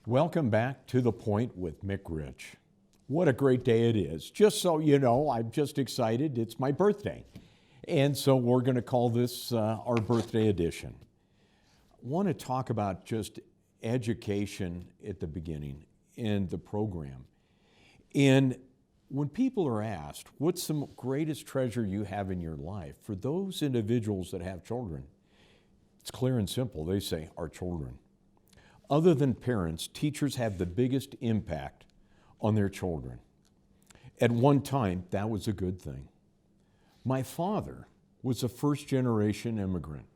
Welcome back to The Point with Mick Rich. What a great day it is. Just so you know, I'm just excited. It's my birthday. And so we're going to call this our birthday edition. I want to talk about just education at the beginning in the program. And when people are asked, what's the greatest treasure you have in your life? For those individuals that have children, it's clear and simple. They say, our children. Other than parents, teachers have the biggest impact on their children. At one time, that was a good thing. My father was a first-generation immigrant.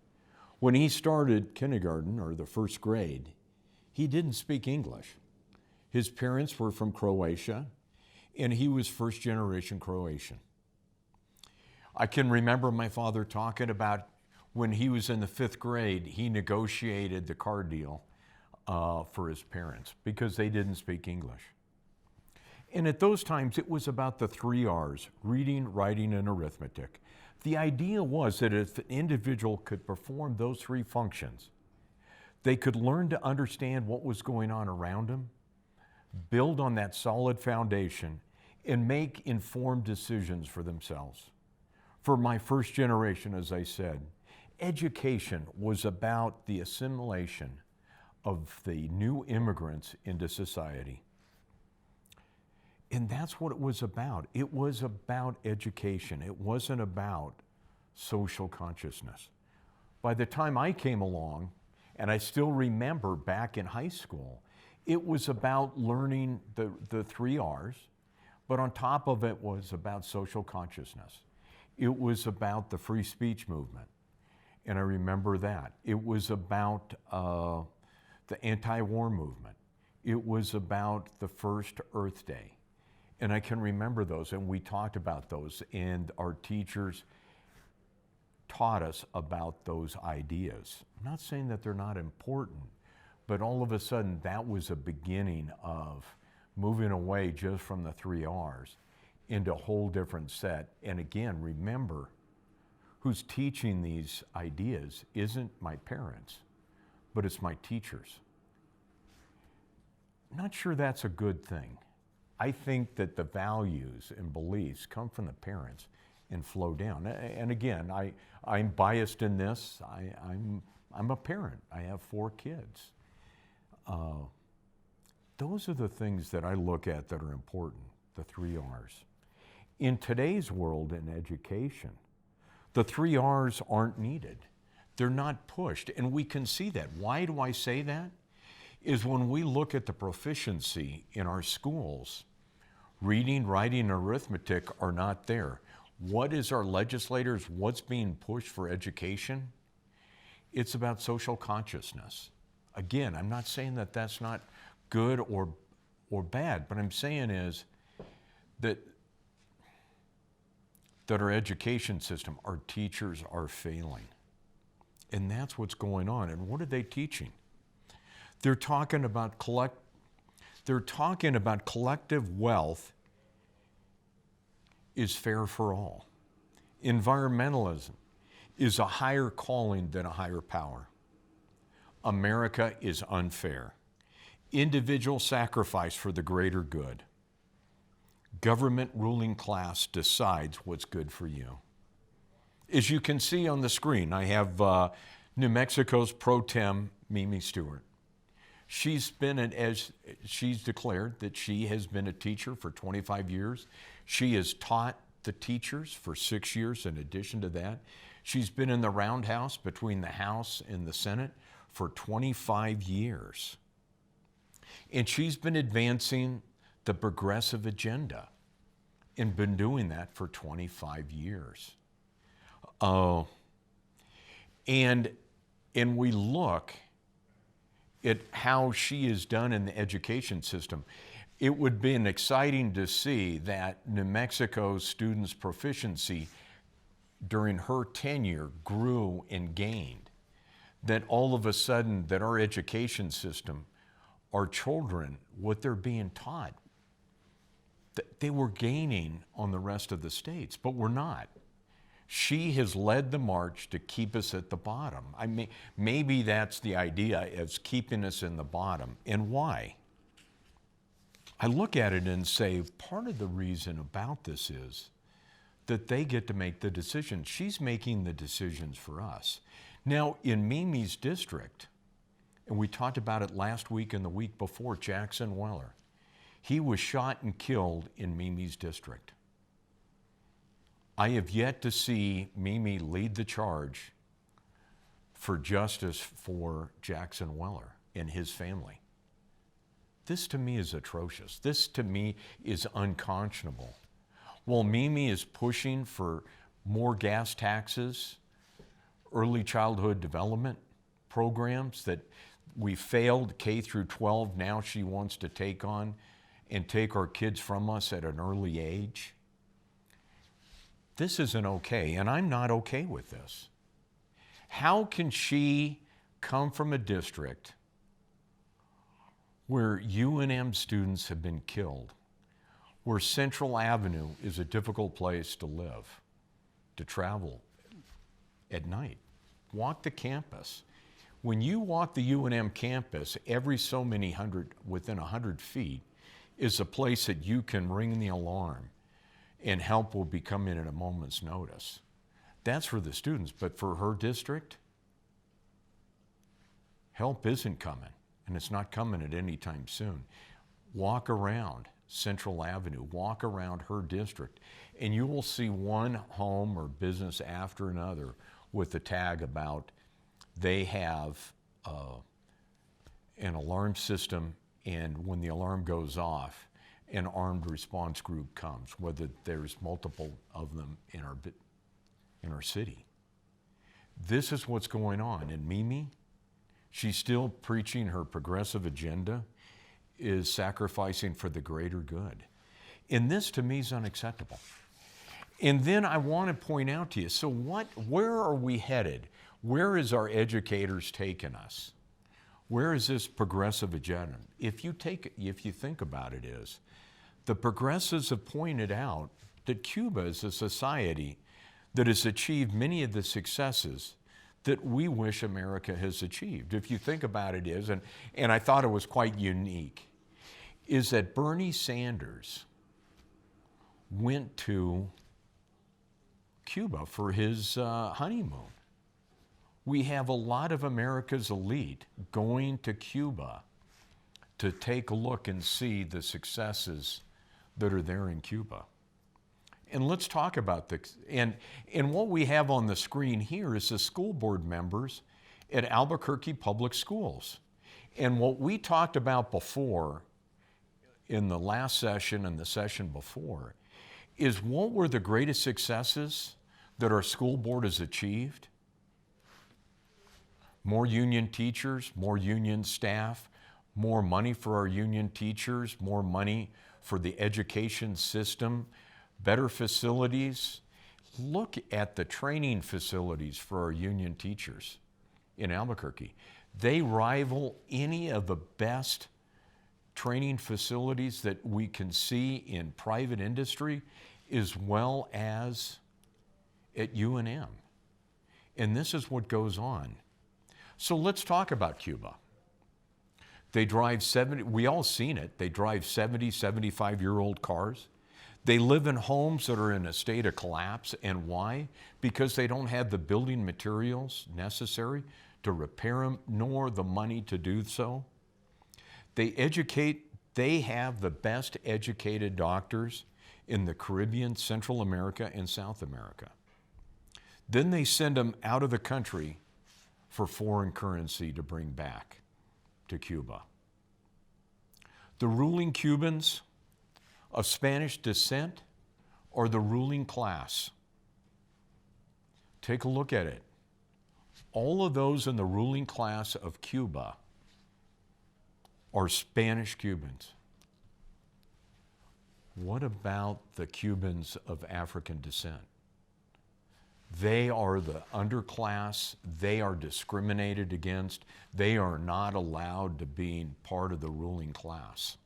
When he started kindergarten, or the first grade, he didn't speak English. His parents were from Croatia, and he was first-generation Croatian. I can remember my father talking about when he was in the 5th grade, he negotiated the car deal for his parents because they didn't speak English. And at those times, it was about the 3 R's, reading, writing, and arithmetic. The idea was that if an individual could perform those 3 functions, they could learn to understand what was going on around them, build on that solid foundation, and make informed decisions for themselves. For my first generation, as I said, education was about the assimilation of the new immigrants into society. And that's what it was about. It was about education. It wasn't about social consciousness. By the time I came along, and I still remember back in high school, it was about learning the 3 R's, but on top of it was about social consciousness. It was about the free speech movement, and I remember that. It was about the anti-war movement. It was about the first Earth Day. And I can remember those, and we talked about those, and our teachers taught us about those ideas. I'm not saying that they're not important, but all of a sudden that was a beginning of moving away just from the 3 R's into a whole different set. And again, remember, who's teaching these ideas isn't my parents, but it's my teachers. I'm not sure that's a good thing. I think that the values and beliefs come from the parents and flow down. And again, I'm biased in this. I'm a parent. I have 4 kids. Those are the things that I look at that are important, the 3 R's. In today's world in education, the 3 R's aren't needed. They're not pushed, and we can see that. Why do I say that? Is when we look at the proficiency in our schools, reading, writing, and arithmetic are not there. What is our legislators, what's being pushed for education? It's about social consciousness. Again, I'm not saying that that's not good or bad, but I'm saying is that our education system, our teachers are failing. And that's what's going on. And what are they teaching? They're talking about collective wealth is fair for all. Environmentalism is a higher calling than a higher power. America is unfair. Individual sacrifice for the greater good. Government ruling class decides what's good for you. As you can see on the screen, I have New Mexico's pro tem Mimi Stewart. She's declared that she has been a teacher for 25 years. She has taught the teachers for 6 years in addition to that. She's been in the roundhouse between the House and the Senate for 25 years. And she's been advancing the progressive agenda and been doing that for 25 years. And we look at how she is done in the education system. It would be exciting to see that New Mexico's students' proficiency during her tenure grew and gained. That all of a sudden that our education system, our children, what they're being taught, they were gaining on the rest of the states, but we're not. She has led the march to keep us at the bottom. Maybe that's the idea, is keeping us in the bottom. And why? I look at it and say, part of the reason about this is that they get to make the decisions. She's making the decisions for us. Now, in Mimi's district, and we talked about it last week and the week before, Jackson Weller, he was shot and killed in Mimi's district. I have yet to see Mimi lead the charge for justice for Jackson Weller and his family. This to me is atrocious. This to me is unconscionable. While Mimi is pushing for more gas taxes, early childhood development programs that we failed K through 12, now she wants to take on and take our kids from us at an early age. This isn't okay, and I'm not okay with this. How can she come from a district where UNM students have been killed, where Central Avenue is a difficult place to live, to travel at night, walk the campus? When you walk the UNM campus, every so many hundred, within 100 feet, is a place that you can ring the alarm and help will be coming at a moment's notice. That's for the students, but for her district, help isn't coming, and it's not coming at any time soon. Walk around Central Avenue, walk around her district, and you will see one home or business after another with a tag about they have an alarm system, and when the alarm goes off, an armed response group comes, whether there's multiple of them in our city. This is what's going on. And Mimi, she's still preaching her progressive agenda, is sacrificing for the greater good. And this to me is unacceptable. And then I want to point out to you, so where are we headed? Where is our educators taking us? Where is this progressive agenda? If you think about it, is the progressives have pointed out that Cuba is a society that has achieved many of the successes that we wish America has achieved. If you think about it, is, and I thought it was quite unique, is that Bernie Sanders went to Cuba for his honeymoon. We have a lot of America's elite going to Cuba to take a look and see the successes that are there in Cuba. And let's talk about this. And what we have on the screen here is the school board members at Albuquerque Public Schools. And what we talked about before in the last session and the session before is what were the greatest successes that our school board has achieved? More union teachers, more union staff, more money for our union teachers, more money for the education system, better facilities. Look at the training facilities for our union teachers in Albuquerque. They rival any of the best training facilities that we can see in private industry as well as at UNM. And this is what goes on. So let's talk about Cuba. They drive we all seen it, they drive 70, 75-year-old cars. They live in homes that are in a state of collapse. And why? Because they don't have the building materials necessary to repair them, nor the money to do so. They have the best educated doctors in the Caribbean, Central America, and South America. Then they send them out of the country for foreign currency to bring back to Cuba. The ruling Cubans of Spanish descent are the ruling class. Take a look at it. All of those in the ruling class of Cuba are Spanish Cubans. What about the Cubans of African descent? They are the underclass. They are discriminated against. They are not allowed to be part of the ruling class.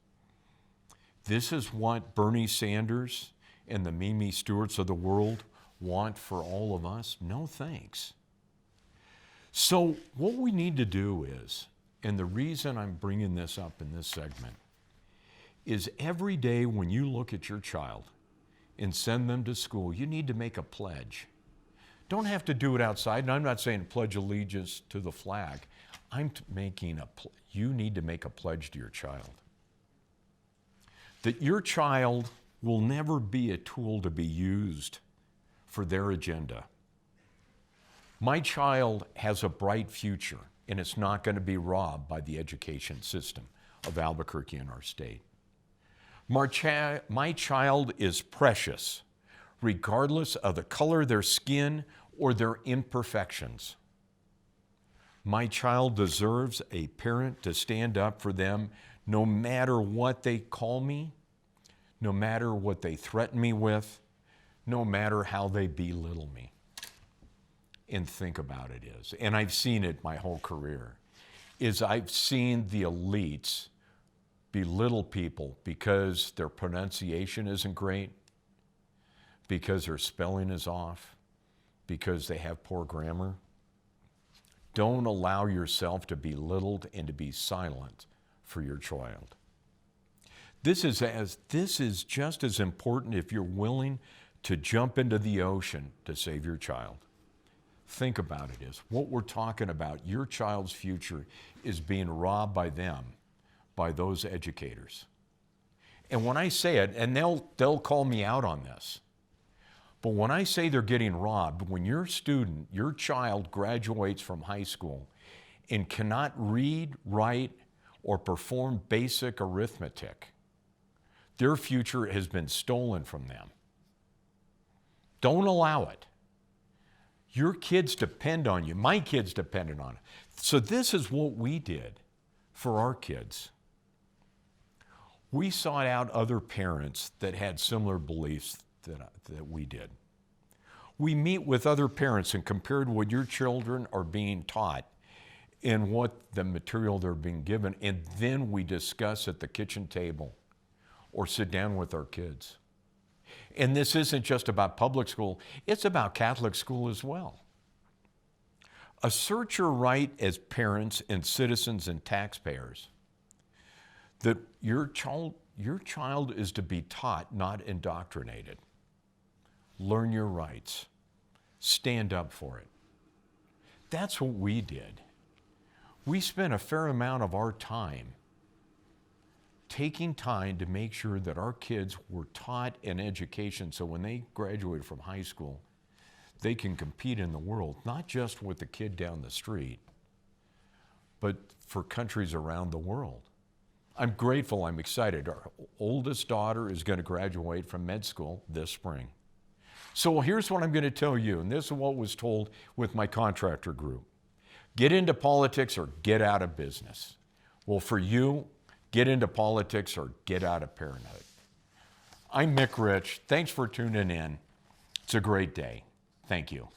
This is what Bernie Sanders and the Mimi Stewarts of the world want for all of us? No thanks. So what we need to do is, and the reason I'm bringing this up in this segment, is every day when you look at your child and send them to school, you need to make a pledge. Don't have to do it outside, and I'm not saying pledge allegiance to the flag. You need to make a pledge to your child. That your child will never be a tool to be used for their agenda. My child has a bright future, and it's not going to be robbed by the education system of Albuquerque and our state. My child is precious, regardless of the color of their skin or their imperfections. My child deserves a parent to stand up for them no matter what they call me, no matter what they threaten me with, no matter how they belittle me. And think about it is, and I've seen it my whole career, is I've seen the elites belittle people because their pronunciation isn't great, because their spelling is off, because they have poor grammar. Don't allow yourself to be belittled and to be silent for your child. This is just as important if you're willing to jump into the ocean to save your child. Think about it is, what we're talking about, your child's future is being robbed by them, by those educators. And when I say it, and they'll call me out on this, but when I say they're getting robbed, when your student, your child graduates from high school and cannot read, write, or perform basic arithmetic, their future has been stolen from them. Don't allow it. Your kids depend on you. My kids depended on it. So this is what we did for our kids. We sought out other parents that had similar beliefs that we did. We meet with other parents and compared what your children are being taught and what the material they're being given, and then we discuss at the kitchen table or sit down with our kids. And this isn't just about public school, it's about Catholic school as well. Assert your right as parents and citizens and taxpayers that your child is to be taught, not indoctrinated. Learn your rights. Stand up for it. That's what we did. We spent a fair amount of our time taking time to make sure that our kids were taught an education so when they graduate from high school, they can compete in the world, not just with the kid down the street, but for countries around the world. I'm grateful, I'm excited. Our oldest daughter is going to graduate from med school this spring. So here's what I'm going to tell you, and this is what was told with my contractor group. Get into politics or get out of business. Well, for you, get into politics or get out of parenthood. I'm Mick Rich. Thanks for tuning in. It's a great day. Thank you.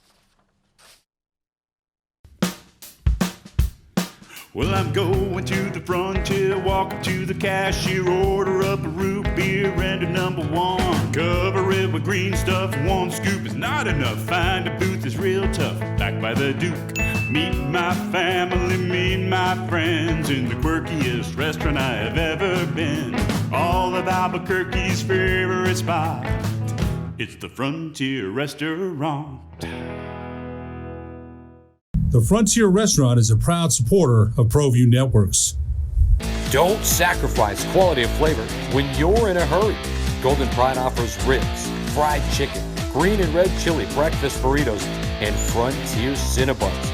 Well, I'm going to the frontier, walking to the cashier, order up a root beer and a number one. Cover it with green stuff, one scoop is not enough. Find a booth is real tough, back by the Duke. Meet my family, meet my friends in the quirkiest restaurant I have ever been. All of Albuquerque's favorite spot, it's the Frontier Restaurant. The Frontier Restaurant is a proud supporter of ProView Networks. Don't sacrifice quality of flavor when you're in a hurry. Golden Pride offers ribs, fried chicken, green and red chili breakfast burritos, and Frontier Cinnabons.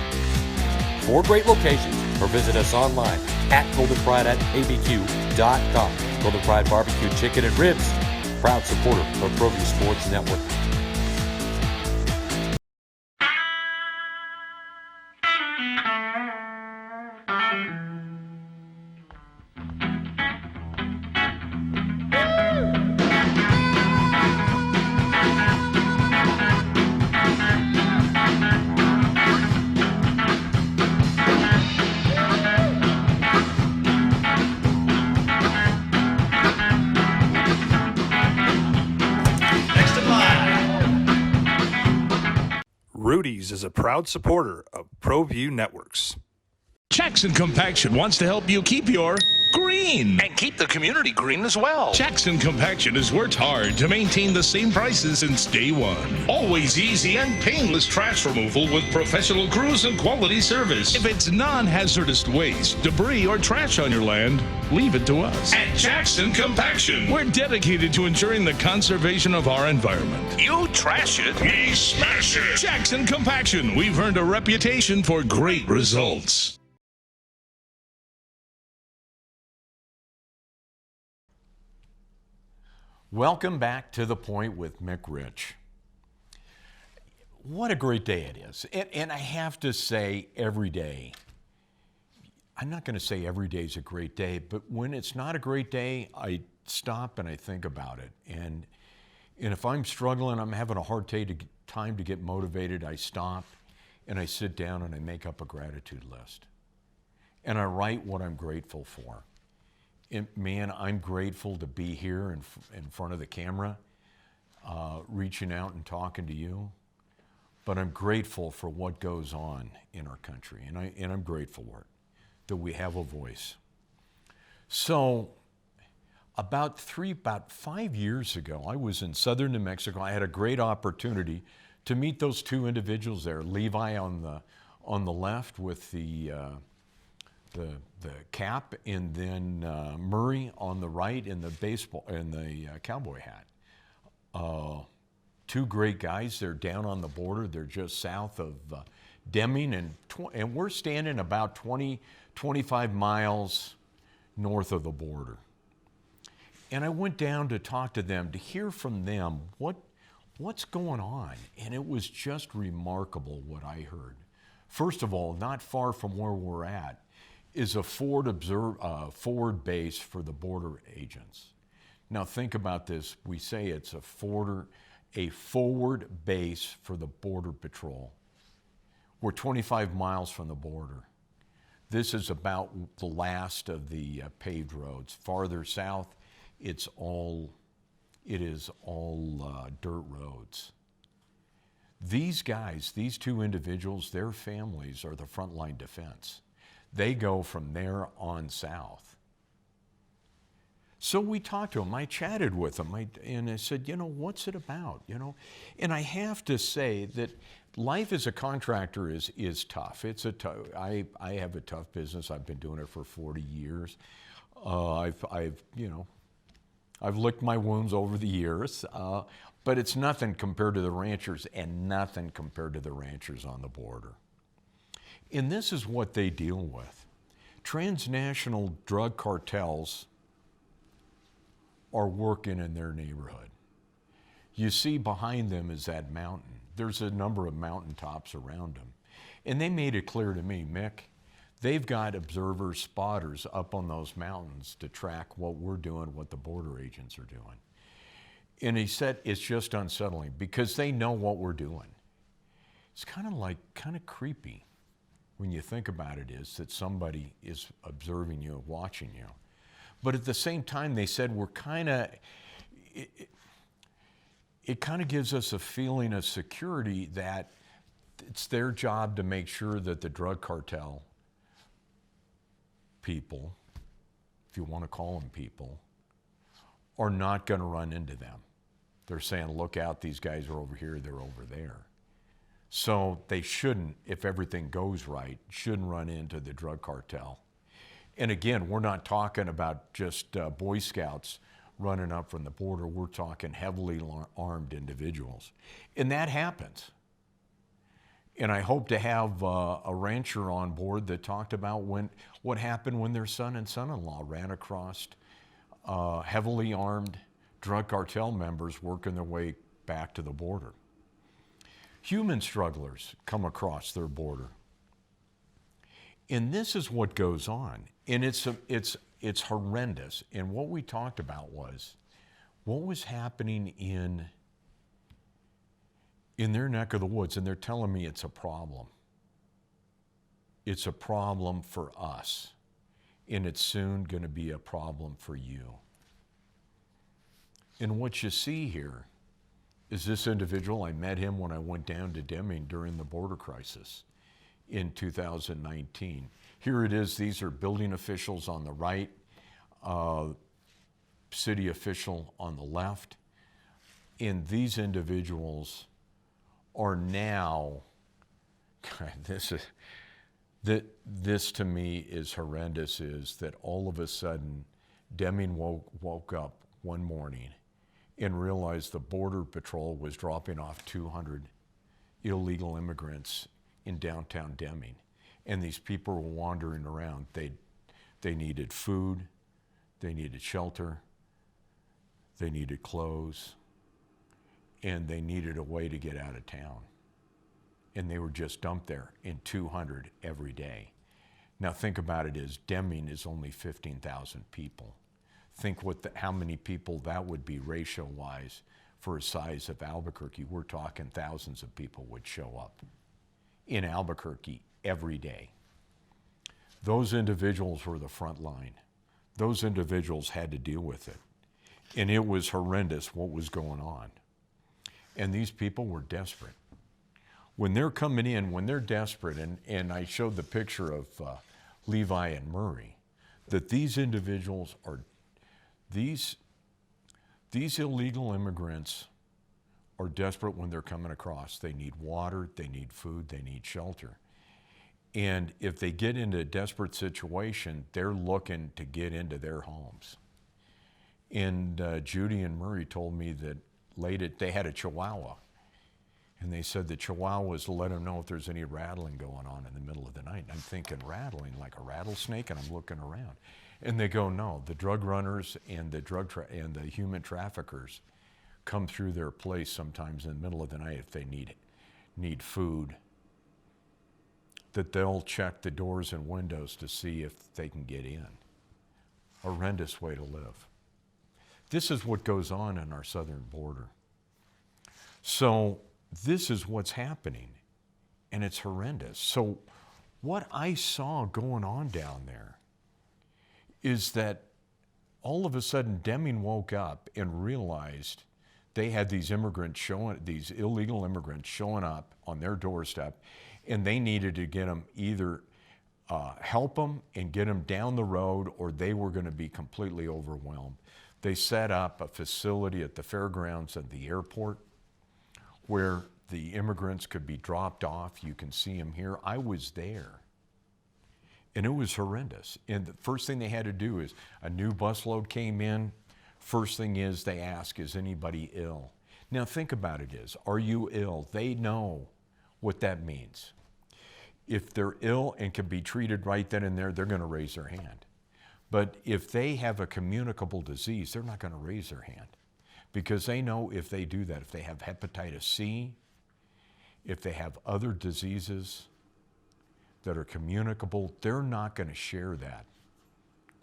4 great locations, or visit us online at goldenpride@abq.com. Golden Pride Barbecue Chicken and Ribs, proud supporter of ProView Sports Network. Rudy's is a proud supporter of ProView Networks. Jackson Compaction wants to help you keep your green green. And keep the community green as well. Jackson Compaction has worked hard to maintain the same prices since day one. Always easy and painless trash removal with professional crews and quality service. If it's non-hazardous waste, debris, or trash on your land, leave it to us. At Jackson Compaction, we're dedicated to ensuring the conservation of our environment. You trash it, we smash it. Jackson Compaction, we've earned a reputation for great results. Welcome back to The Point with Mick Rich. What a great day it is. And I have to say, every day, I'm not going to say every day is a great day, but when it's not a great day, I stop and I think about it. And if I'm struggling, I'm having a hard time to get motivated, I stop and I sit down and I make up a gratitude list. And I write what I'm grateful for. And man, I'm grateful to be here in front of the camera, reaching out and talking to you. But I'm grateful for what goes on in our country, and I'm grateful for it, that we have a voice. So about 5 years ago, I was in southern New Mexico. I had a great opportunity to meet those two individuals there, Levi on the left with the cap, and then Murray on the right in the cowboy hat. Two great guys. They're down on the border. They're just south of Deming, and we're standing about 25 miles north of the border. And I went down to talk to them, to hear from them what's going on. And it was just remarkable what I heard. First of all, not far from where we're at is a forward base for the border agents. Now think about this. We say it's a forward base for the Border Patrol. We're 25 miles from the border. This is about the last of the paved roads. Farther south, it is all dirt roads. These guys, these two individuals, their families are the frontline defense. They go from there on south. So we talked to them. I chatted with them, and I said, what's it about? And I have to say that life as a contractor is tough. I have a tough business. I've been doing it for 40 years. I've licked my wounds over the years, but it's nothing compared to the ranchers, and nothing compared to the ranchers on the border. And this is what they deal with. Transnational drug cartels are working in their neighborhood. You see behind them is that mountain. There's a number of mountaintops around them. And they made it clear to me, Mick, they've got observers, spotters up on those mountains to track what we're doing, what the border agents are doing. And he said it's just unsettling because they know what we're doing. It's kind of creepy when you think about it, is that somebody is observing you, watching you. But at the same time, they said it kind of gives us a feeling of security that it's their job to make sure that the drug cartel people, if you want to call them people, are not going to run into them. They're saying, look out, these guys are over here, they're over there. So they shouldn't, if everything goes right, shouldn't run into the drug cartel. And again, we're not talking about just Boy Scouts running up from the border. We're talking heavily armed individuals. And that happens. And I hope to have a rancher on board that talked about what happened when their son and son-in-law ran across heavily armed drug cartel members working their way back to the border. Human strugglers come across their border. And this is what goes on. And it's horrendous. And what we talked about was what was happening in their neck of the woods. And they're telling me it's a problem. It's a problem for us. And it's soon going to be a problem for you. And what you see here is this individual. I met him when I went down to Deming during the border crisis in 2019. Here it is. These are building officials on the right. city official on the left. And these individuals are now, this to me is horrendous, is that all of a sudden Deming woke up one morning and realized the Border Patrol was dropping off 200 illegal immigrants in downtown Deming. And these people were wandering around. They needed food, they needed shelter, they needed clothes, and they needed a way to get out of town. And they were just dumped there in 200 every day. Now think about it, is Deming is only 15,000 people. Think how many people that would be ratio-wise for a size of Albuquerque. We're talking thousands of people would show up in Albuquerque every day. Those individuals were the front line. Those individuals had to deal with it. And it was horrendous what was going on. And these people were desperate. When they're coming in, when they're desperate, and I showed the picture of Levi and Murray, that these individuals are, these illegal immigrants are desperate when they're coming across. They need water, they need food, they need shelter. And if they get into a desperate situation, they're looking to get into their homes. And Judy and Murray told me that they had a Chihuahua. And they said the Chihuahuas to let them know if there's any rattling going on in the middle of the night. And I'm thinking, rattling like a rattlesnake? And I'm looking around. And they go, no, the drug runners and the human traffickers come through their place sometimes in the middle of the night if they need food. That they'll check the doors and windows to see if they can get in. Horrendous way to live. This is what goes on in our southern border. So this is what's happening, and it's horrendous. So what I saw going on down there is that all of a sudden Deming woke up and realized they had these illegal immigrants showing up on their doorstep, and they needed to get them either help them and get them down the road, or they were going to be completely overwhelmed. They set up a facility at the fairgrounds at the airport where the immigrants could be dropped off. You can see them here. I was there, and it was horrendous. And the first thing they had to do is a new busload came in. First thing is they ask, is anybody ill? Now think about it is, are you ill? They know what that means. If they're ill and can be treated right then and there, they're going to raise their hand. But if they have a communicable disease, they're not going to raise their hand, because they know if they do that, if they have hepatitis C, if they have other diseases that are communicable, they're not going to share that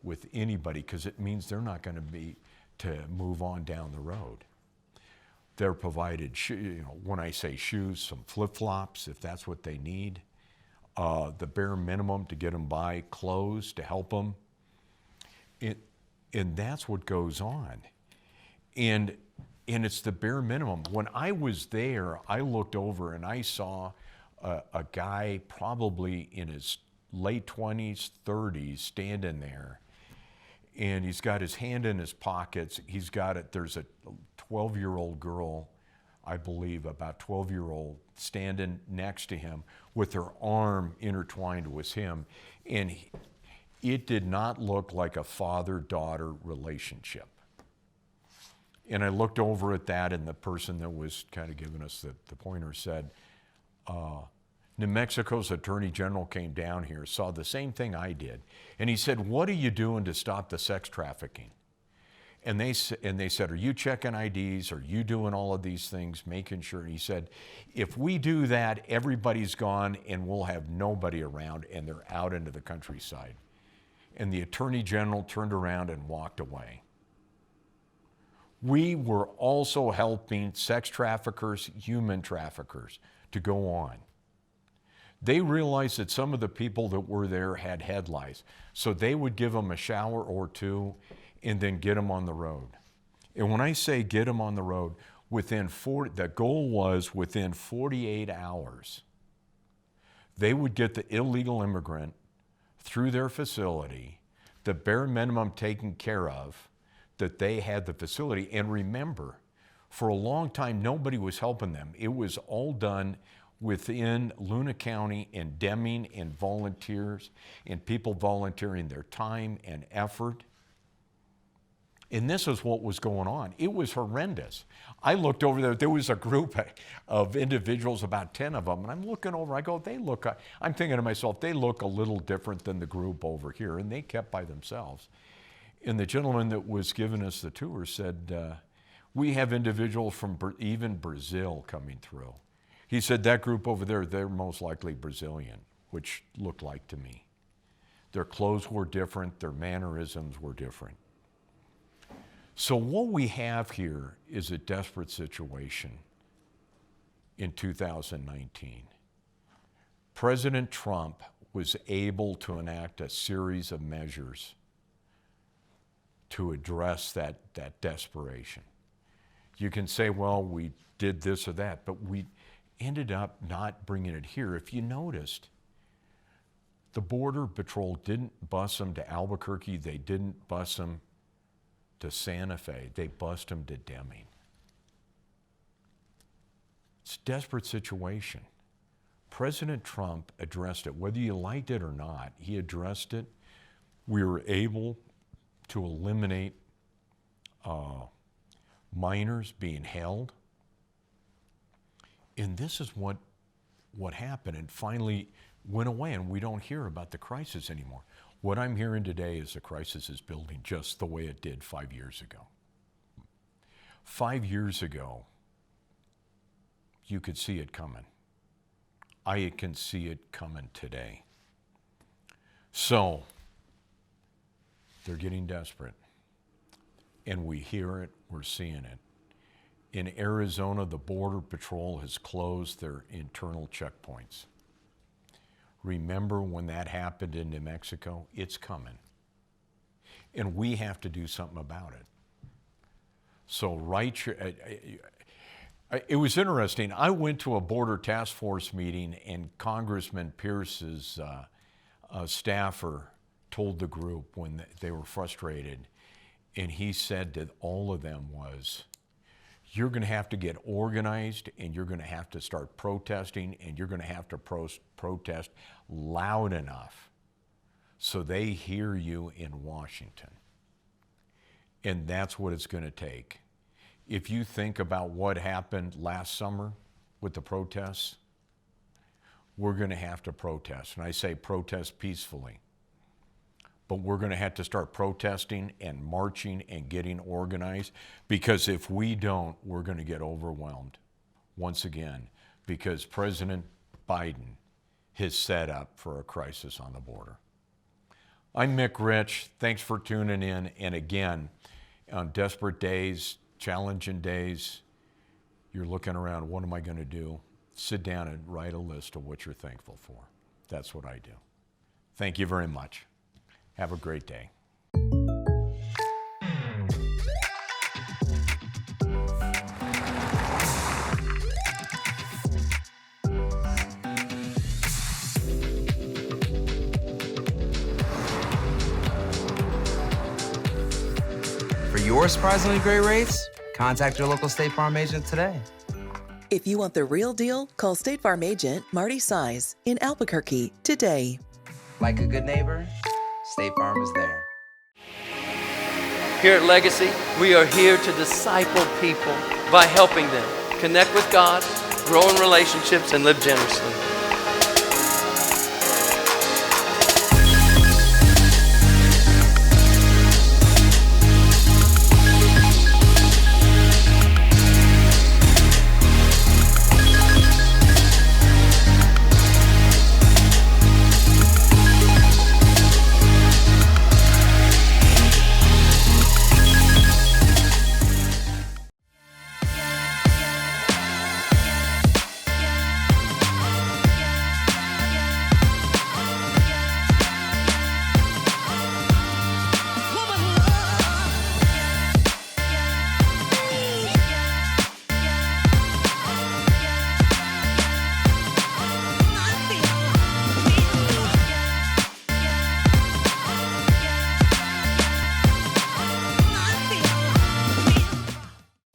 with anybody, because it means they're not going to move on down the road. They're provided, when I say shoes, some flip-flops if that's what they need, the bare minimum to get them by, clothes to help them. And that's what goes on. And it's the bare minimum. When I was there, I looked over and I saw a guy probably in his late 20s, 30s, standing there. And he's got his hand in his pockets. There's a 12-year-old girl, I believe, about 12-year-old, standing next to him with her arm intertwined with him. And it did not look like a father-daughter relationship. And I looked over at that, and the person that was kind of giving us the pointer said, New Mexico's Attorney General came down here, saw the same thing I did, and he said, what are you doing to stop the sex trafficking? And they said, are you checking IDs? Are you doing all of these things, making sure? And he said, if we do that, everybody's gone, and we'll have nobody around, and they're out into the countryside. And the Attorney General turned around and walked away. We were also helping sex traffickers, human traffickers, to go on. They realized that some of the people that were there had head lice, so they would give them a shower or two and then get them on the road. And when I say get them on the road, the goal was within 48 hours, they would get the illegal immigrant through their facility, the bare minimum taken care of, that they had the facility. And remember, for a long time, nobody was helping them. It was all done within Luna County and Deming and volunteers and people volunteering their time and effort. And this is what was going on. It was horrendous. I looked over there was a group of individuals, about 10 of them, and I'm looking over, I go, I'm thinking to myself, they look a little different than the group over here, and they kept by themselves. And the gentleman that was giving us the tour said, we have individuals from even Brazil coming through. He said, that group over there, they're most likely Brazilian, which looked like to me. Their clothes were different, their mannerisms were different. So what we have here is a desperate situation in 2019. President Trump was able to enact a series of measures to address that desperation. You can say, well, we did this or that, but we ended up not bringing it here. If you noticed, the Border Patrol didn't bus them to Albuquerque, they didn't bus them to Santa Fe, they bussed them to Deming. It's a desperate situation. President Trump addressed it. Whether you liked it or not, he addressed it. We were able to eliminate minors being held. And this is what happened and finally went away, and we don't hear about the crisis anymore. What I'm hearing today is the crisis is building just the way it did 5 years ago. 5 years ago, you could see it coming. I can see it coming today. So, they're getting desperate. And we hear it, we're seeing it. In Arizona, the Border Patrol has closed their internal checkpoints. Remember when that happened in New Mexico? It's coming. And we have to do something about it. So it was interesting. I went to a border task force meeting and Congressman Pierce's staffer told the group when they were frustrated, and he said to all of them was, you're going to have to get organized and you're going to have to start protesting and you're going to have to protest loud enough so they hear you in Washington. And that's what it's going to take. If you think about what happened last summer with the protests, we're going to have to protest. And I say protest peacefully. But we're going to have to start protesting and marching and getting organized, because if we don't, we're going to get overwhelmed once again, because President Biden has set up for a crisis on the border. I'm Mick Rich. Thanks for tuning in. And again, on desperate days, challenging days, you're looking around, what am I going to do? Sit down and write a list of what you're thankful for. That's what I do. Thank you very much. Have a great day. For your surprisingly great rates, contact your local State Farm agent today. If you want the real deal, call State Farm agent Marty Size in Albuquerque today. Like a good neighbor, State Farm is there. Here at Legacy, we are here to disciple people by helping them connect with God, grow in relationships, and live generously.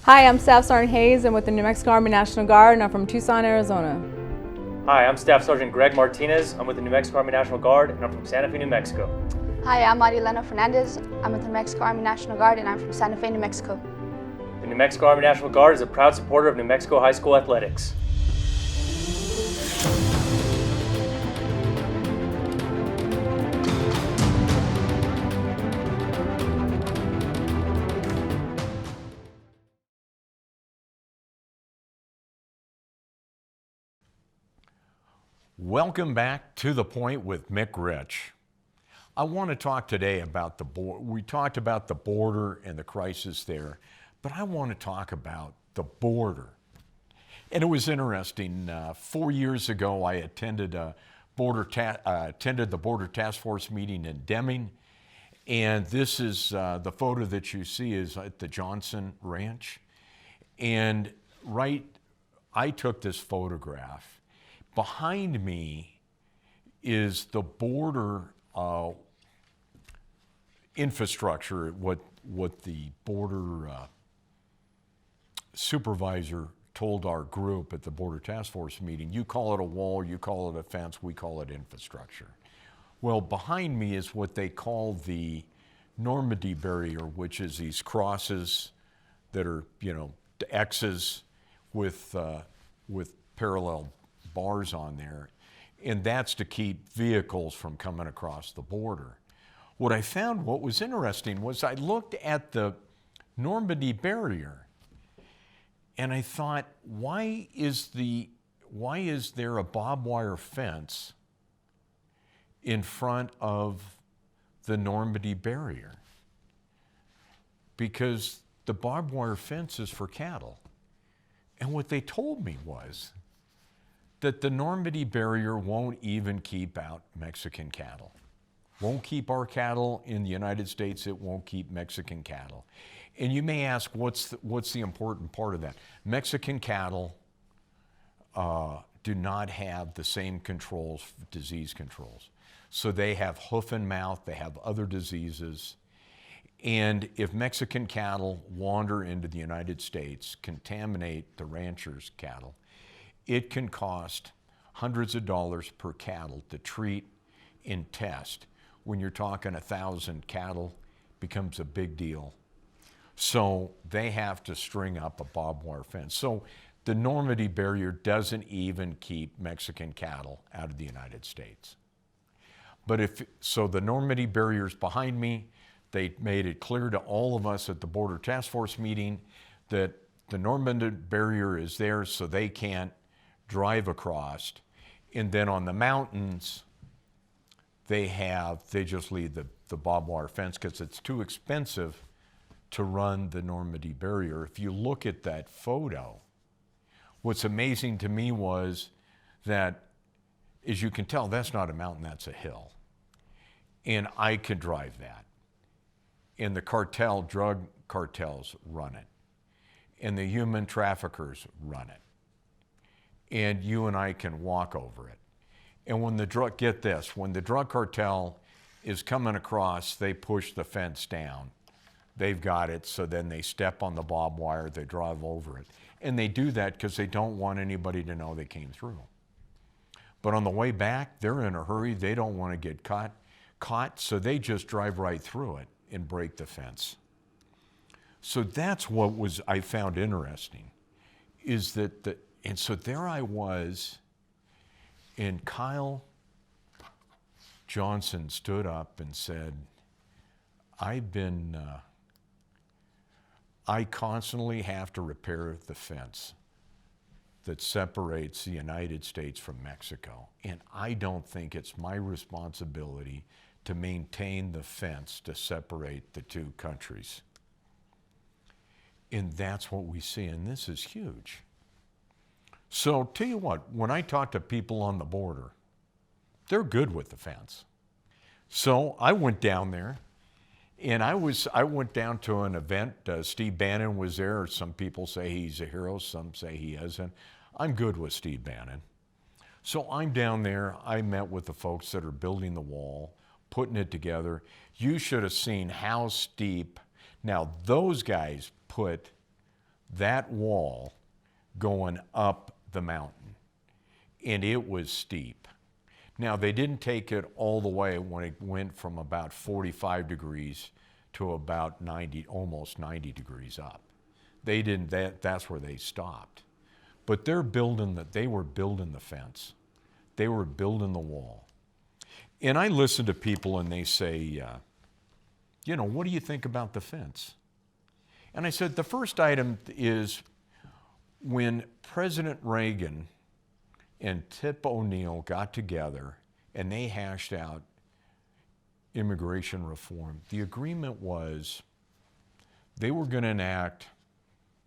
Hi, I'm Staff Sergeant Hayes. I'm with the New Mexico Army National Guard, and I'm from Tucson, Arizona. Hi, I'm Staff Sergeant Greg Martinez. I'm with the New Mexico Army National Guard, and I'm from Santa Fe, New Mexico. Hi, I'm Marilena Fernandez. I'm with the New Mexico Army National Guard, and I'm from Santa Fe, New Mexico. The New Mexico Army National Guard is a proud supporter of New Mexico high school athletics. Welcome back to The Point with Mick Rich. I want to talk today about the border. We talked about the border and the crisis there, but I want to talk about the border. And it was interesting. 4 years ago, I attended the Border Task Force meeting in Deming, and this is the photo that you see is at the Johnson Ranch. And I took this photograph. Behind me is the border infrastructure, what the border supervisor told our group at the Border Task Force meeting. You call it a wall, you call it a fence, we call it infrastructure. Well, behind me is what they call the Normandy barrier, which is these crosses that are, X's with parallel bars on there, and that's to keep vehicles from coming across the border. What I found, what was interesting, was I looked at the Normandy barrier and I thought, why is there a barbed wire fence in front of the Normandy barrier? Because the barbed wire fence is for cattle. And what they told me was that the Normandy barrier won't even keep out Mexican cattle. Won't keep our cattle in the United States, it won't keep Mexican cattle. And you may ask, what's the important part of that? Mexican cattle do not have the same controls, disease controls. So they have hoof and mouth, they have other diseases. And if Mexican cattle wander into the United States, contaminate the ranchers' cattle, it can cost hundreds of dollars per cattle to treat and test. When you're talking 1,000 cattle, becomes a big deal. So they have to string up a barbed wire fence. So the Normandy barrier doesn't even keep Mexican cattle out of the United States. But so the Normandy barrier's behind me. They made it clear to all of us at the Border Task Force meeting that the Normandy barrier is there so they can't drive across. And then on the mountains, they just leave the barbed wire fence because it's too expensive to run the Normandy barrier. If you look at that photo, what's amazing to me was that, as you can tell, that's not a mountain, that's a hill. And I could drive that. And the drug cartels run it. And the human traffickers run it. And you and I can walk over it. And when the drug cartel is coming across, they push the fence down. They've got it, so then they step on the barbed wire, they drive over it. And they do that because they don't want anybody to know they came through. But on the way back, they're in a hurry, they don't want to get caught, so they just drive right through it and break the fence. So that's what I found interesting, is that and so there I was, and Kyle Johnson stood up and said, I constantly have to repair the fence that separates the United States from Mexico. And I don't think it's my responsibility to maintain the fence to separate the two countries. And that's what we see, and this is huge. So tell you what, when I talk to people on the border, they're good with the fence. So I went down there, and I went down to an event. Steve Bannon was there. Some people say he's a hero, some say he isn't. I'm good with Steve Bannon. So I'm down there. I met with the folks that are building the wall, putting it together. You should have seen how steep. Now, those guys put that wall going up the mountain, and it was steep. Now, they didn't take it all the way when it went from about 45 degrees to about 90, almost 90 degrees up. They didn't, that's where they stopped. But they were building the fence. They were building the wall. And I listen to people and they say, what do you think about the fence? And I said, the first item is when President Reagan and Tip O'Neill got together and they hashed out immigration reform, the agreement was they were going to enact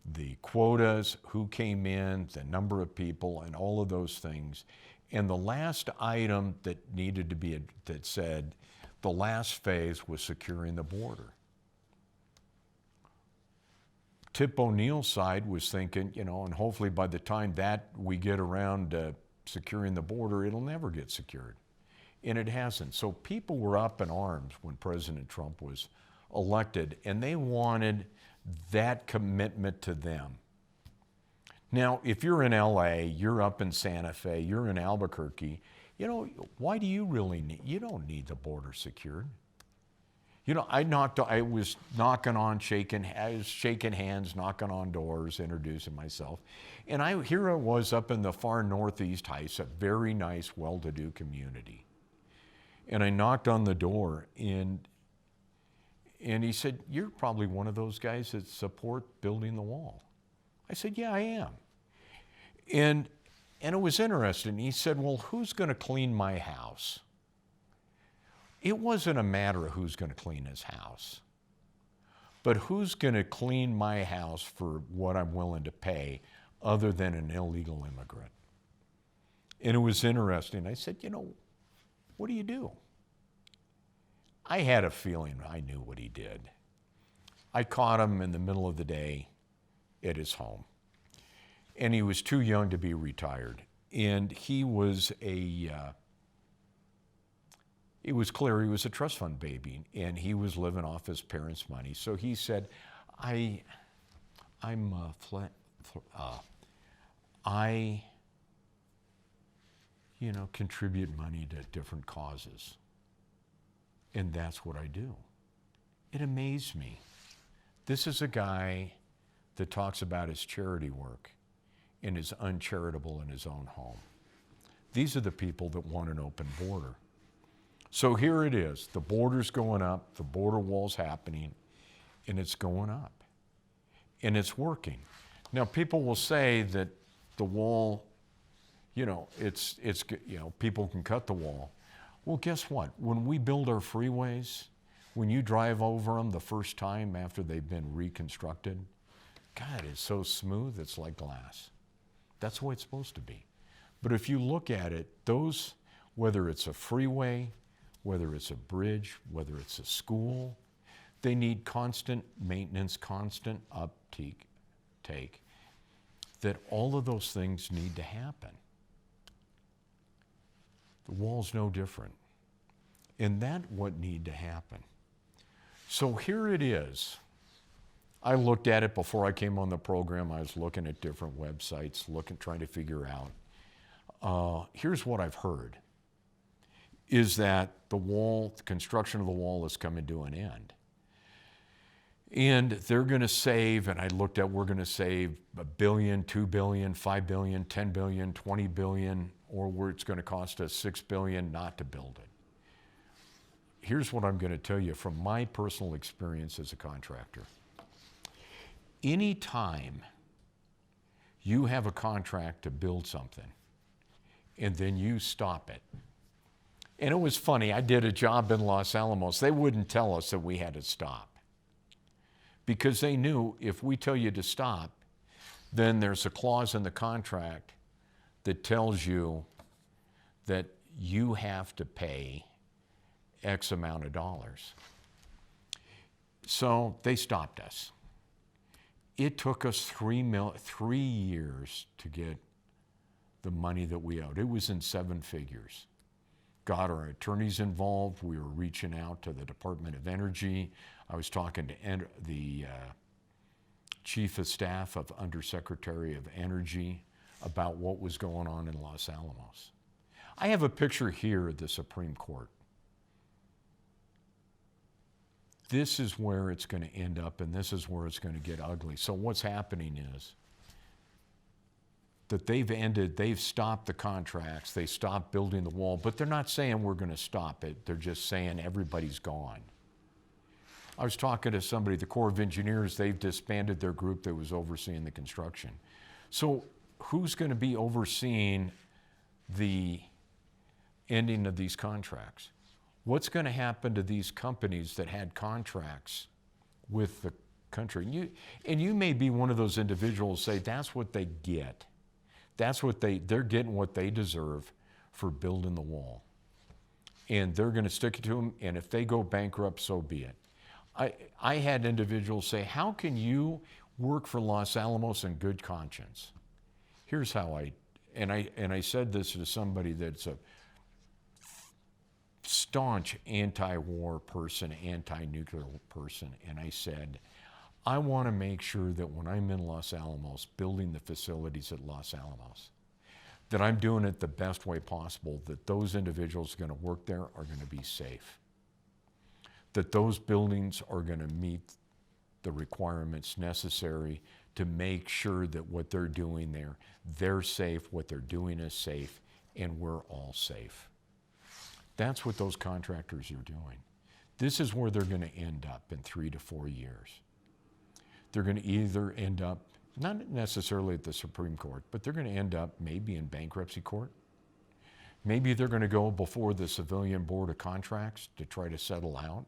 the quotas, who came in, the number of people, and all of those things. And the last item that needed to be, that said the last phase was securing the border. Tip O'Neill's side was thinking, and hopefully by the time that we get around securing the border, it'll never get secured. And it hasn't. So people were up in arms when President Trump was elected, and they wanted that commitment to them. Now, if you're in LA, you're up in Santa Fe, you're in Albuquerque, why do you really need, you don't need the border secured. I was knocking on, I was shaking hands, knocking on doors, introducing myself. And here I was up in the far northeast Heights, a very nice, well-to-do community. And I knocked on the door, and he said, "You're probably one of those guys that support building the wall." I said, "Yeah, I am." And it was interesting. He said, "Well, who's going to clean my house?" It wasn't a matter of who's going to clean his house, but who's going to clean my house for what I'm willing to pay other than an illegal immigrant. And it was interesting. I said, what do you do? I had a feeling I knew what he did. I caught him in the middle of the day at his home. And he was too young to be retired. And he was it was clear he was a trust fund baby, and he was living off his parents' money. So he said, I contribute money to different causes. And that's what I do. It amazed me. This is a guy that talks about his charity work and is uncharitable in his own home. These are the people that want an open border. So here it is. The border's going up, the border wall's happening, and it's going up. And it's working. Now, people will say that the wall, people can cut the wall. Well, guess what? When we build our freeways, when you drive over them the first time after they've been reconstructed, God, it's so smooth, it's like glass. That's the way it's supposed to be. But if you look at it, whether it's a freeway, whether it's a bridge, whether it's a school, they need constant maintenance, constant uptake, that all of those things need to happen. The wall's no different. And that's what need to happen. So here it is. I looked at it before I came on the program. I was looking at different websites, trying to figure out. Here's what I've heard, is that the construction of the wall is coming to an end. And they're going to save, and I looked at, we're going to save $1 billion, $2 billion, $5 billion, $10 billion, $20 billion, or where it's going to cost us $6 billion not to build it. Here's what I'm going to tell you from my personal experience as a contractor. Anytime you have a contract to build something and then you stop it, and it was funny, I did a job in Los Alamos, they wouldn't tell us that we had to stop because they knew if we tell you to stop, then there's a clause in the contract that tells you that you have to pay X amount of dollars. So they stopped us. It took us 3 years to get the money that we owed. It was in 7 figures. Got our attorneys involved. We were reaching out to the Department of Energy. I was talking to the Chief of Staff of Undersecretary of Energy about what was going on in Los Alamos. I have a picture here of the Supreme Court. This is where it's going to end up, and this is where it's going to get ugly. So what's happening is that they've stopped the contracts, they stopped building the wall, but they're not saying we're going to stop it. They're just saying everybody's gone. I was talking to somebody, the Corps of Engineers, they've disbanded their group that was overseeing the construction. So who's going to be overseeing the ending of these contracts? What's going to happen to these companies that had contracts with the country? And you may be one of those individuals say that's what they get. That's what they're getting what they deserve for building the wall. And they're going to stick it to them, and if they go bankrupt, so be it. I had individuals say, how can you work for Los Alamos in good conscience? Here's how I said this to somebody that's a staunch anti-war person, anti-nuclear person, and I said, I want to make sure that when I'm in Los Alamos, building the facilities at Los Alamos, that I'm doing it the best way possible, that those individuals going to work there are going to be safe, that those buildings are going to meet the requirements necessary to make sure that what they're doing there, they're safe, what they're doing is safe, and we're all safe. That's what those contractors are doing. This is where they're going to end up in 3 to 4 years. They're going to either end up, not necessarily at the Supreme Court, but they're going to end up maybe in bankruptcy court. Maybe they're going to go before the Civilian Board of Contracts to try to settle out.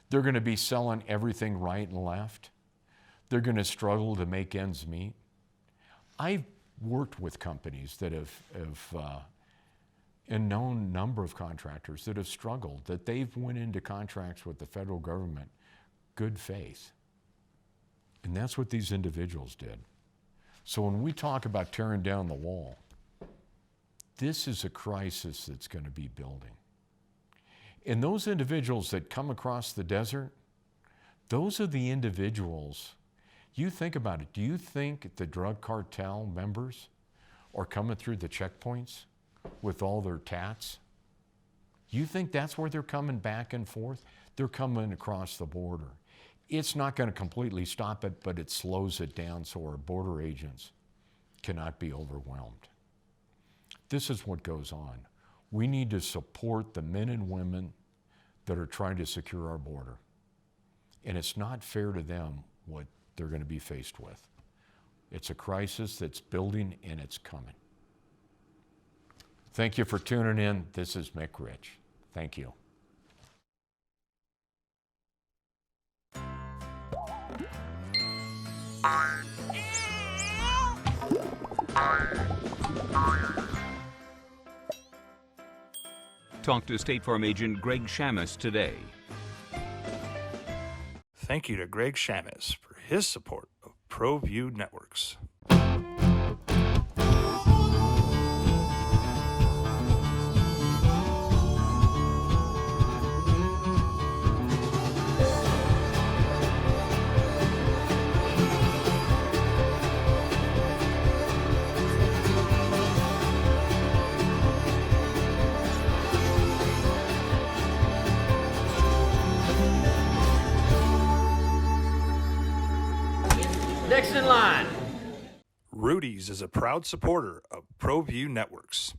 They're going to be selling everything right and left. They're going to struggle to make ends meet. I've worked with companies that have and known number of contractors that have struggled, that they've went into contracts with the federal government, good faith. And that's what these individuals did. So when we talk about tearing down the wall, this is a crisis that's going to be building. And those individuals that come across the desert, those are the individuals. You think about it. Do you think the drug cartel members are coming through the checkpoints with all their tats? You think that's where they're coming back and forth? They're coming across the border. It's not going to completely stop it, but it slows it down so our border agents cannot be overwhelmed. This is what goes on. We need to support the men and women that are trying to secure our border. And it's not fair to them what they're going to be faced with. It's a crisis that's building and it's coming. Thank you for tuning in. This is Mick Rich. Thank you. Talk to State Farm agent Greg Shamus today. Thank you to Greg Shamus for his support of ProView Networks. Next in line. Rudy's is a proud supporter of ProView Networks.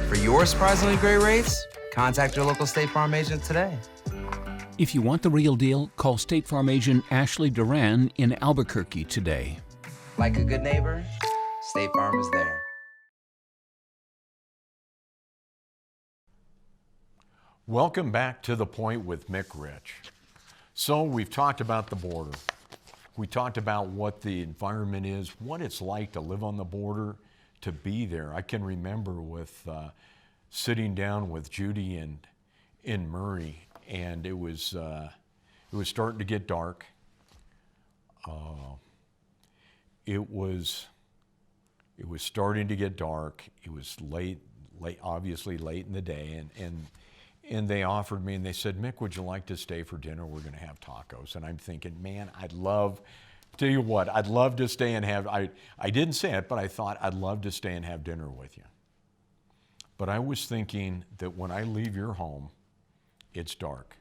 For your surprisingly great rates, contact your local State Farm agent today. If you want the real deal, call State Farm agent Ashley Duran in Albuquerque today. Like a good neighbor, State Farm is there. Welcome back to The Point with Mick Rich. So we've talked about the border. We talked about what the environment is, what it's like to live on the border, to be there. I can remember with sitting down with Judy in Murray, and it was starting to get dark. It was starting to get dark. It was late, obviously late in the day, and they offered me, and they said, Mick, would you like to stay for dinner? We're going to have tacos. And I'm thinking, man, I'd love to stay and have, I didn't say it, but I thought I'd love to stay and have dinner with you. But I was thinking that when I leave your home, it's dark.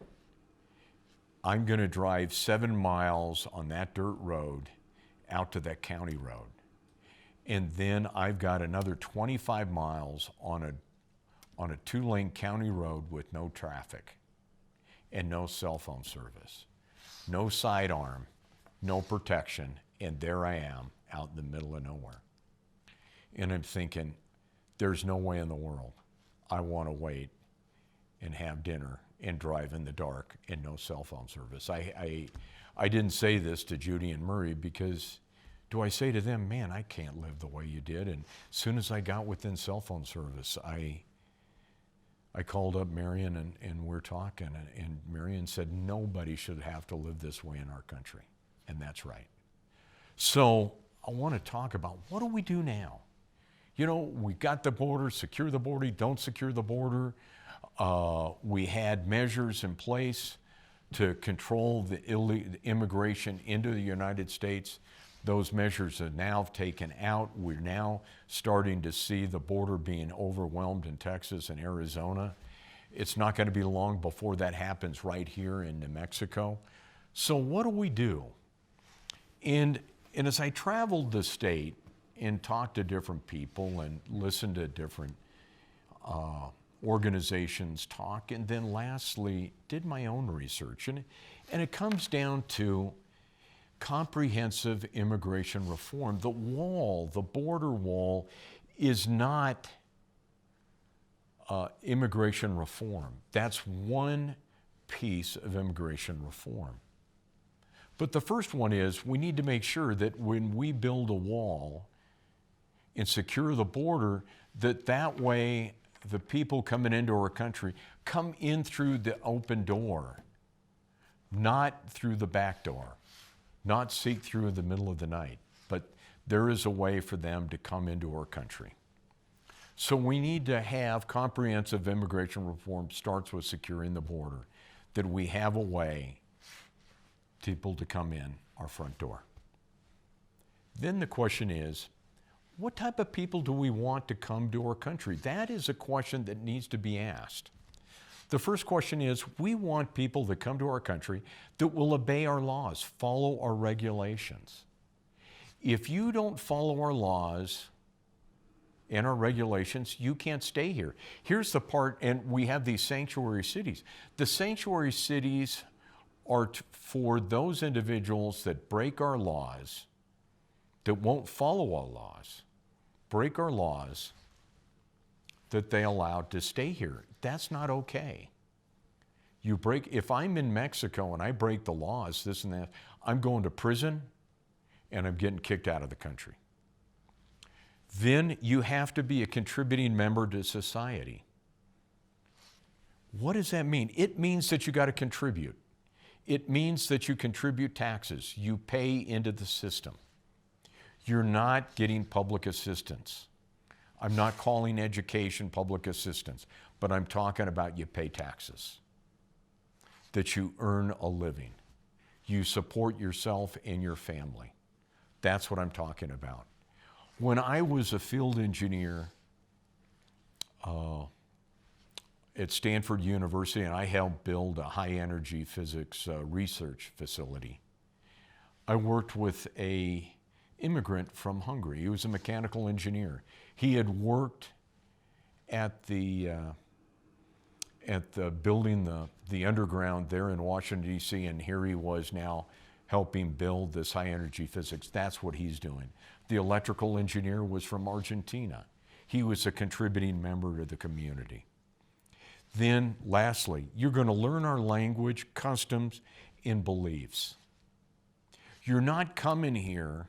I'm going to drive 7 miles on that dirt road out to that county road. And then I've got another 25 miles on a 2-lane county road with no traffic and no cell phone service, no sidearm, no protection, and there I am out in the middle of nowhere. And I'm thinking, there's no way in the world I want to wait and have dinner and drive in the dark and no cell phone service. I didn't say this to Judy and Murray because do I say to them, man, I can't live the way you did? And as soon as I got within cell phone service, I called up Marion and we're talking, and Marion said, nobody should have to live this way in our country. And that's right. So I want to talk about, what do we do now? You know, we got the border, secure the border, don't secure the border. We had measures in place to control the immigration into the United States. Those measures are now taken out. We're now starting to see the border being overwhelmed in Texas and Arizona. It's not going to be long before that happens right here in New Mexico. So what do we do? And as I traveled the state and talked to different people and listened to different organizations talk, and then lastly did my own research, and it comes down to comprehensive immigration reform. The wall, the border wall, is not immigration reform. That's one piece of immigration reform. But the first one is we need to make sure that when we build a wall and secure the border, that way the people coming into our country come in through the open door, not through the back door. Not seek through in the middle of the night, but there is a way for them to come into our country. So we need to have comprehensive immigration reform. Starts with securing the border, that we have a way people to come in our front door. Then the question is, what type of people do we want to come to our country? That is a question that needs to be asked. The first question is, we want people that come to our country that will obey our laws, follow our regulations. If you don't follow our laws and our regulations, you can't stay here. Here's the part, and we have these sanctuary cities. The sanctuary cities are for those individuals that break our laws, that won't follow our laws, break our laws, that they allowed to stay here. That's not okay. If I'm in Mexico and I break the laws, this and that, I'm going to prison and I'm getting kicked out of the country. Then you have to be a contributing member to society. What does that mean? It means that you got to contribute. It means that you contribute taxes. You pay into the system. You're not getting public assistance. I'm not calling education public assistance, but I'm talking about you pay taxes, that you earn a living. You support yourself and your family. That's what I'm talking about. When I was a field engineer at Stanford University, and I helped build a high-energy physics research facility, I worked with an immigrant from Hungary. He was a mechanical engineer. He had worked at at the building the underground there in Washington, D.C., and here he was now helping build this high energy physics. That's what he's doing. The electrical engineer was from Argentina. He was a contributing member to the community. Then lastly, you're going to learn our language, customs, and beliefs. You're not coming here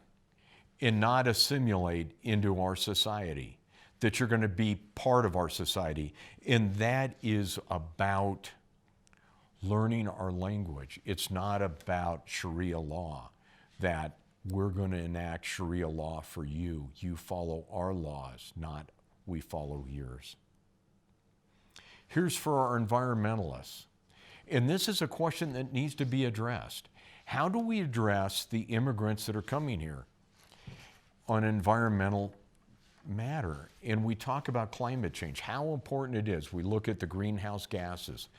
and not assimilate into our society, that you're going to be part of our society. And that is about learning our language. It's not about Sharia law, that we're going to enact Sharia law for you. You follow our laws, not we follow yours. Here's for our environmentalists. And this is a question that needs to be addressed. How do we address the immigrants that are coming here on environmental matter? And we talk about climate change, how important it is. We look at the greenhouse gases,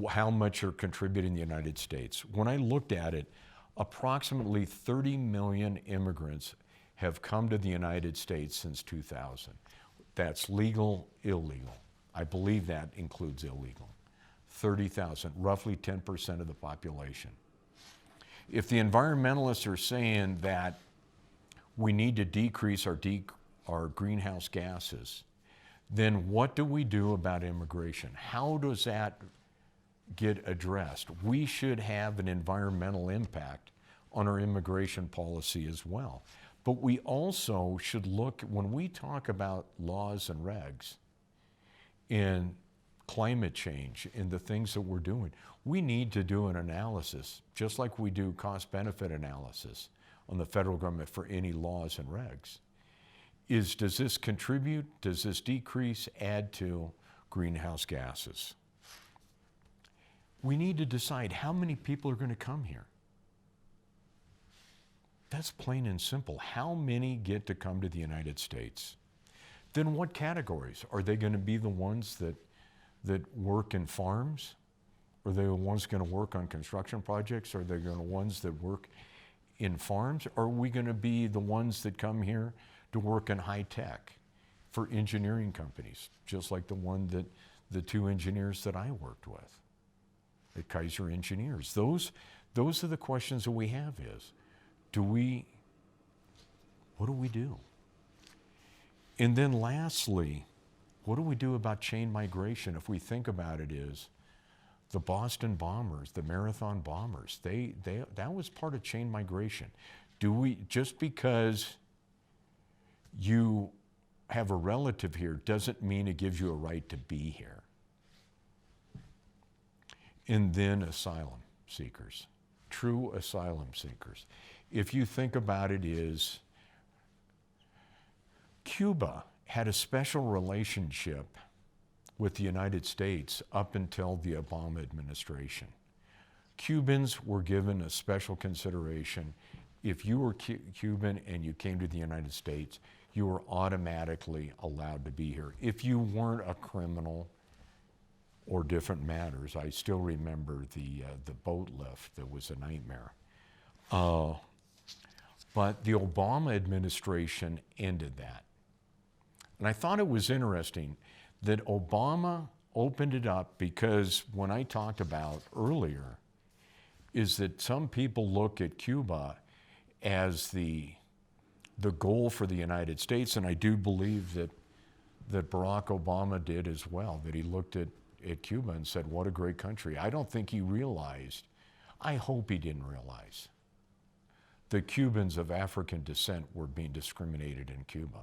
how much are contributing in the United States. When I looked at it, approximately 30 million immigrants have come to the United States since 2000. That's legal, illegal. I believe that includes illegal. 30,000, roughly 10% of the population. If the environmentalists are saying that we need to decrease our greenhouse gases, then what do we do about immigration? How does that get addressed? We should have an environmental impact on our immigration policy as well. But we also should look, when we talk about laws and regs in climate change, in the things that we're doing, we need to do an analysis, just like we do cost-benefit analysis on the federal government for any laws and regs. Does this contribute, does this decrease, add to greenhouse gases? We need to decide how many people are going to come here. That's plain and simple. How many get to come to the United States? Then what categories? Are they going to be the ones that work in farms? Are they the ones going to work on construction projects? Are they going to be the ones that work in farms? Or are we going to be the ones that come here to work in high tech for engineering companies, just like the two engineers that I worked with at Kaiser Engineers? Those are the questions that we have is, what do we do? And then lastly, what do we do about chain migration? If we think about it, is the Boston bombers, the marathon bombers, that was part of chain migration. Do we, just because you have a relative here doesn't mean it gives you a right to be here. And then asylum seekers, true asylum seekers. If you think about it, is Cuba had a special relationship with the United States up until the Obama administration. Cubans were given a special consideration. If you were Cuban and you came to the United States, you were automatically allowed to be here. If you weren't a criminal or different matters, I still remember the boat lift that was a nightmare. But the Obama administration ended that. And I thought it was interesting that Obama opened it up because when I talked about earlier, is that some people look at Cuba as the goal for the United States, and I do believe that Barack Obama did as well, that he looked at Cuba and said, what a great country. I don't think he realized, I hope he didn't realize, that Cubans of African descent were being discriminated in Cuba.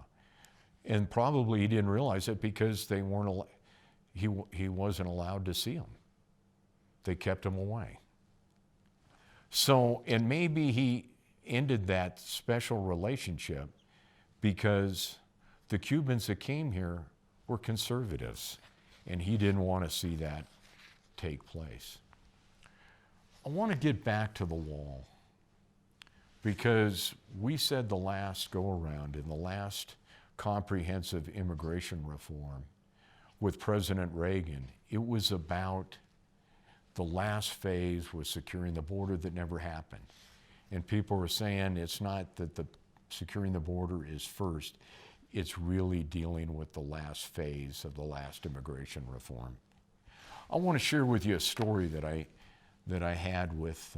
And probably he didn't realize it because they weren't, he wasn't allowed to see them. They kept him away. So, and maybe he ended that special relationship because the Cubans that came here were conservatives, and he didn't want to see that take place. I want to get back to the wall because we said the last go-around in the last comprehensive immigration reform with President Reagan, it was about the last phase was securing the border that never happened. And people were saying it's not that the securing the border is first, it's really dealing with the last phase of the last immigration reform. I want to share with you a story that I had with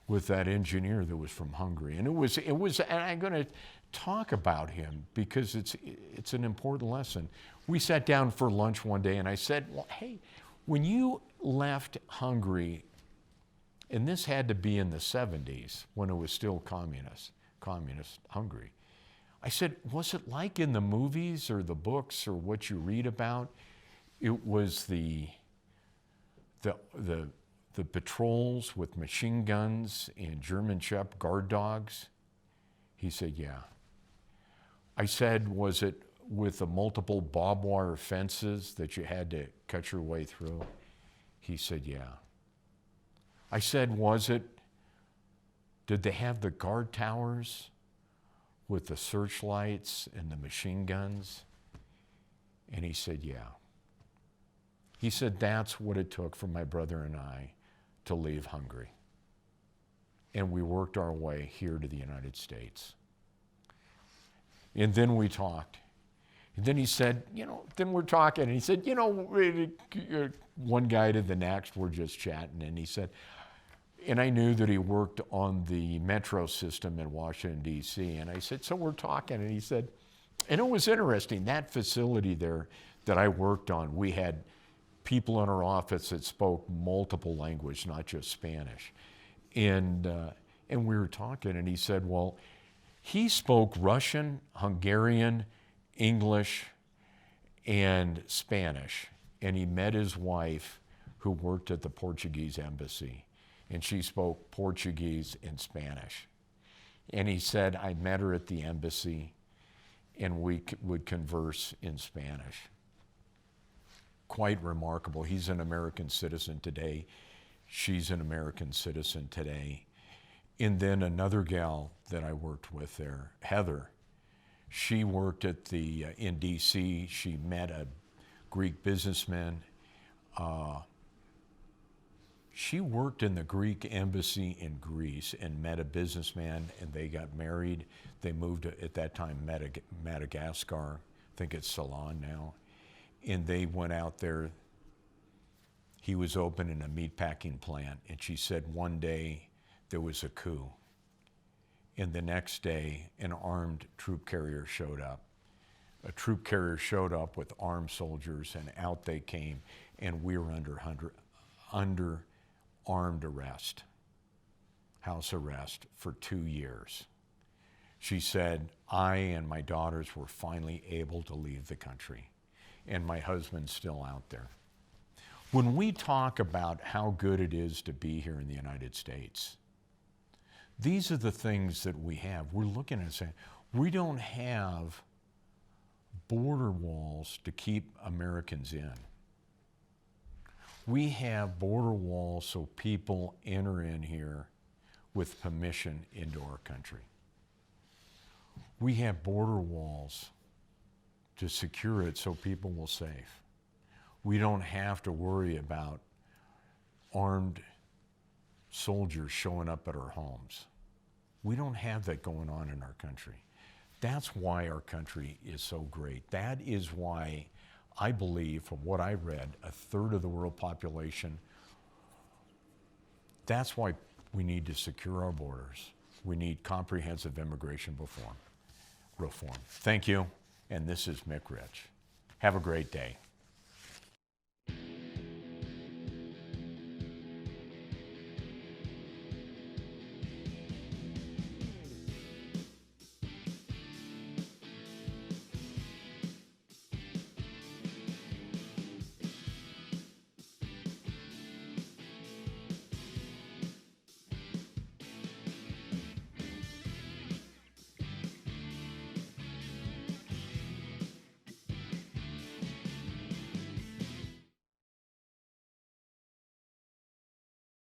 that engineer that was from Hungary, and it was, and I'm going to talk about him because it's an important lesson. We sat down for lunch one day, and I said, well, hey, when you left Hungary, and this had to be in the 70s when it was still communist Hungary. I said, was it like in the movies or the books or what you read about? It was the patrols with machine guns and German Shepherd guard dogs? He said, yeah. I said, was it with the multiple barbed wire fences that you had to cut your way through? He said, yeah. I said, did they have the guard towers with the searchlights and the machine guns? And he said, yeah. He said, that's what it took for my brother and I to leave Hungary. And we worked our way here to the United States. And then we talked. And then he said, then we're talking, and he said, one guy to the next, we're just chatting, and he said, and I knew that he worked on the metro system in Washington, D.C., and I said, so we're talking, and he said, and it was interesting, that facility there that I worked on, we had people in our office that spoke multiple languages, not just Spanish. And we were talking, and he said, well, he spoke Russian, Hungarian, English, and Spanish. And he met his wife who worked at the Portuguese embassy, and she spoke Portuguese and Spanish. And he said, I met her at the embassy, and we would converse in Spanish. Quite remarkable. He's an American citizen today. She's an American citizen today. And then another gal that I worked with there, Heather, she worked in D.C. She met a Greek businessman. She worked in the Greek embassy in Greece and met a businessman, and they got married. They moved to, at that time, Madagascar. I think it's Ceylon now. And they went out there. He was opening a meatpacking plant, and she said one day there was a coup. And the next day, an armed troop carrier showed up. A troop carrier showed up with armed soldiers, and out they came, and we were under armed arrest, house arrest, for 2 years. She said, I and my daughters were finally able to leave the country, and my husband's still out there. When we talk about how good it is to be here in the United States, these are the things that we have. We're looking at saying, we don't have border walls to keep Americans in. We have border walls so people enter in here with permission into our country. We have border walls to secure it so people will safe. We don't have to worry about armed soldiers showing up at our homes. We don't have that going on in our country. That's why our country is so great. That is why I believe, from what I read, 1/3 of the world population, that's why we need to secure our borders. We need comprehensive immigration reform. Thank you, and this is Mick Rich. Have a great day.